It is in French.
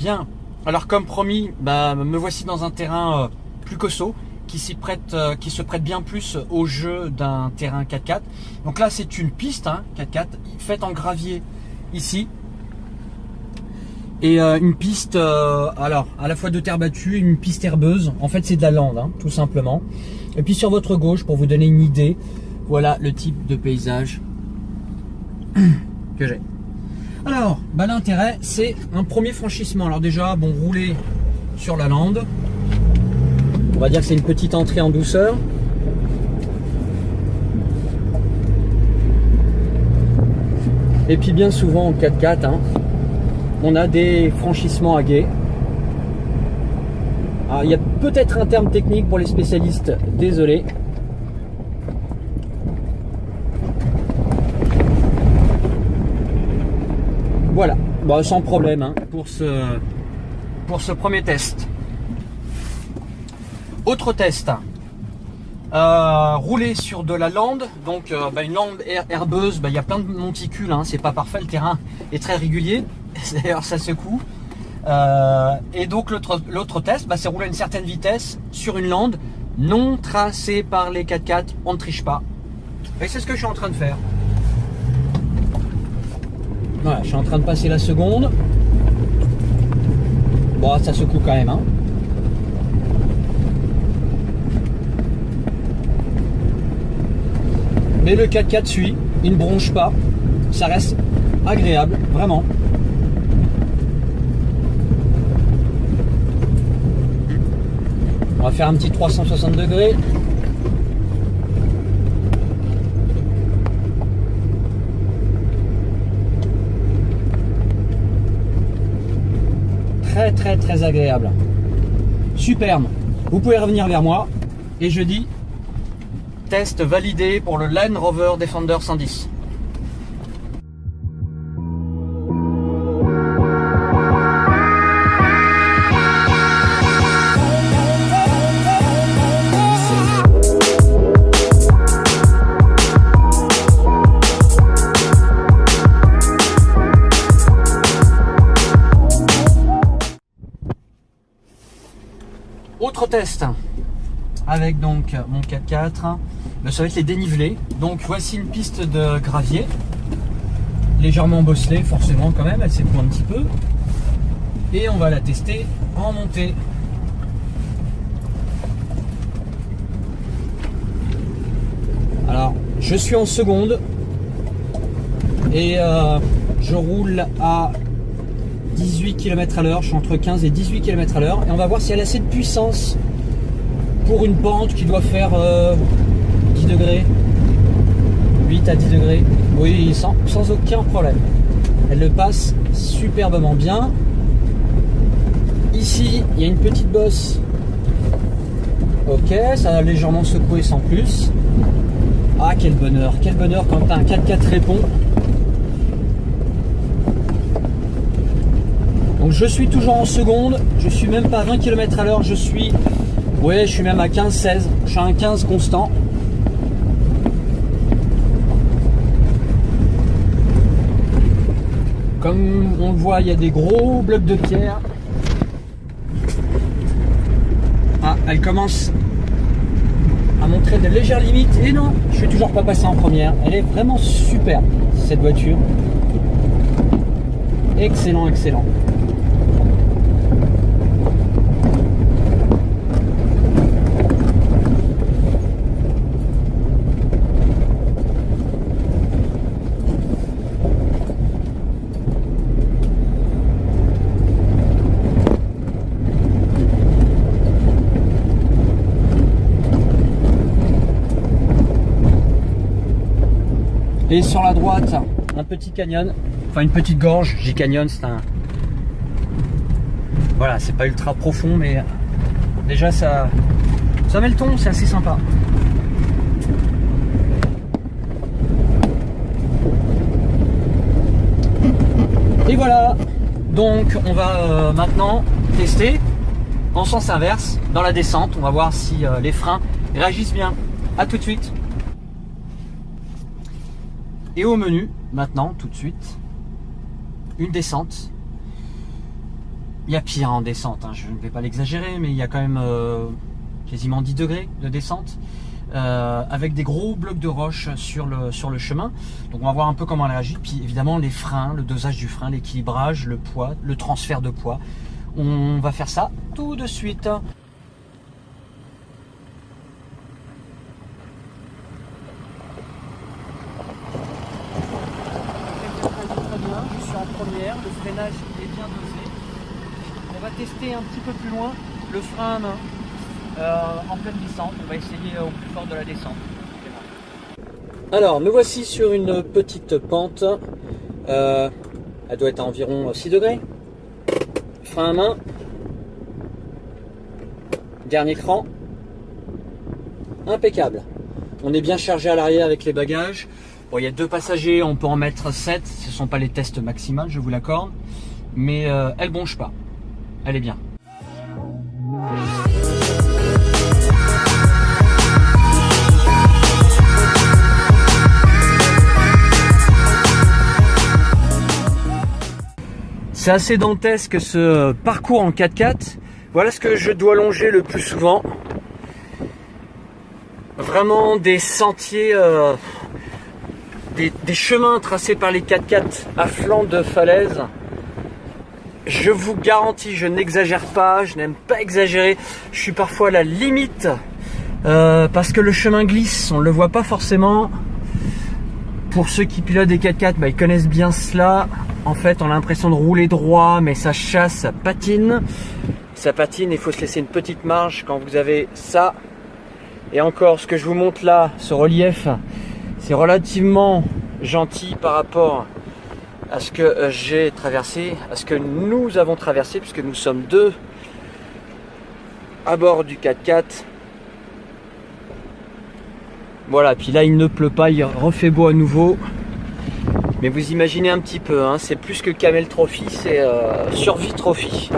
bien. Alors comme promis, me voici dans un terrain plus costaud qui se prête bien plus au jeu d'un terrain 4x4. Donc là c'est une piste 4x4 faite en gravier ici. Et une piste alors à la fois de terre battue et une piste herbeuse. En fait c'est de la lande tout simplement. Et puis sur votre gauche, pour vous donner une idée, voilà le type de paysage que j'ai. Alors, l'intérêt, c'est un premier franchissement. Alors déjà, rouler sur la lande. On va dire que c'est une petite entrée en douceur. Et puis bien souvent en 4x4, on a des franchissements à gué. Alors, il y a peut-être un terme technique pour les spécialistes, désolé. Voilà, sans problème pour ce premier test. Autre test, rouler sur de la lande, donc une lande herbeuse, il y a plein de monticules, c'est pas parfait, le terrain est très régulier, d'ailleurs ça secoue. Et donc l'autre test, c'est rouler à une certaine vitesse sur une lande non tracée par les 4x4, on ne triche pas. Et c'est ce que je suis en train de faire. Voilà, je suis en train de passer la seconde. Ça secoue quand même. Mais le 4x4 suit, il ne bronche pas. Ça reste agréable, vraiment. On va faire un petit 360 degrés. Très agréable, superbe. Vous pouvez revenir vers moi et je dis test validé pour le Land Rover Defender 110. Autre test avec donc mon 4x4, ça va être les dénivelés. Donc voici une piste de gravier légèrement bosselée, forcément quand même, elle s'écoule un petit peu, et on va la tester en montée. Alors je suis en seconde et je roule à 18 km à l'heure, je suis entre 15 et 18 km à l'heure, et on va voir si elle a assez de puissance pour une pente qui doit faire 10 degrés, 8 à 10 degrés, oui, sans aucun problème. Elle le passe superbement bien. Ici, il y a une petite bosse, ok, ça a légèrement secoué sans plus. Ah, quel bonheur quand un 4x4 répond. Donc je suis toujours en seconde, je suis même pas à 20 km à l'heure, je suis même à 15-16, je suis à un 15 constant. Comme on le voit, il y a des gros blocs de pierre. Ah, elle commence à montrer de légères limites, et non, je suis toujours pas passé en première. Elle est vraiment superbe, cette voiture. Excellent. Et sur la droite, un petit canyon, enfin une petite gorge. J'ai canyon, c'est un... Voilà, c'est pas ultra profond, mais déjà ça met le ton, c'est assez sympa. Et voilà, donc on va maintenant tester en sens inverse dans la descente. On va voir si les freins réagissent bien. A tout de suite. Et au menu, maintenant, tout de suite, une descente Il y a pire en descente, hein, je ne vais pas l'exagérer, mais il y a quand même quasiment 10 degrés de descente, avec des gros blocs de roche sur le chemin. Donc on va voir un peu comment elle réagit. Puis évidemment les freins, le dosage du frein, l'équilibrage, le poids, le transfert de poids. On va faire ça tout de suite. Je suis en première, le freinage est bien dosé. On va tester un petit peu plus loin le frein à main en pleine descente. On va essayer au plus fort de la descente. Alors nous voici sur une petite pente. Elle doit être à environ 6 degrés. Frein à main. Dernier cran. Impeccable. On est bien chargé à l'arrière avec les bagages. Bon, il y a 2 passagers, on peut en mettre 7. Ce ne sont pas les tests maximaux, je vous l'accorde. Mais elle bronche pas. Elle est bien. C'est assez dantesque ce parcours en 4x4. Voilà ce que je dois longer le plus souvent. Vraiment des sentiers, des chemins tracés par les 4x4 à flanc de falaise. Je vous garantis, je n'exagère pas, je n'aime pas exagérer. Je suis parfois à la limite parce que le chemin glisse, on ne le voit pas forcément. Pour ceux qui pilotent des 4x4, ils connaissent bien cela. En fait, on a l'impression de rouler droit, mais ça chasse, ça patine. Ça patine, il faut se laisser une petite marge quand vous avez ça. Et encore, ce que je vous montre là, ce relief, c'est relativement gentil par rapport à ce que j'ai traversé, à ce que nous avons traversé, puisque nous sommes 2 à bord du 4x4. Voilà, puis là il ne pleut pas, il refait beau à nouveau. Mais vous imaginez un petit peu, hein, c'est plus que Camel Trophy, c'est Survie Trophy.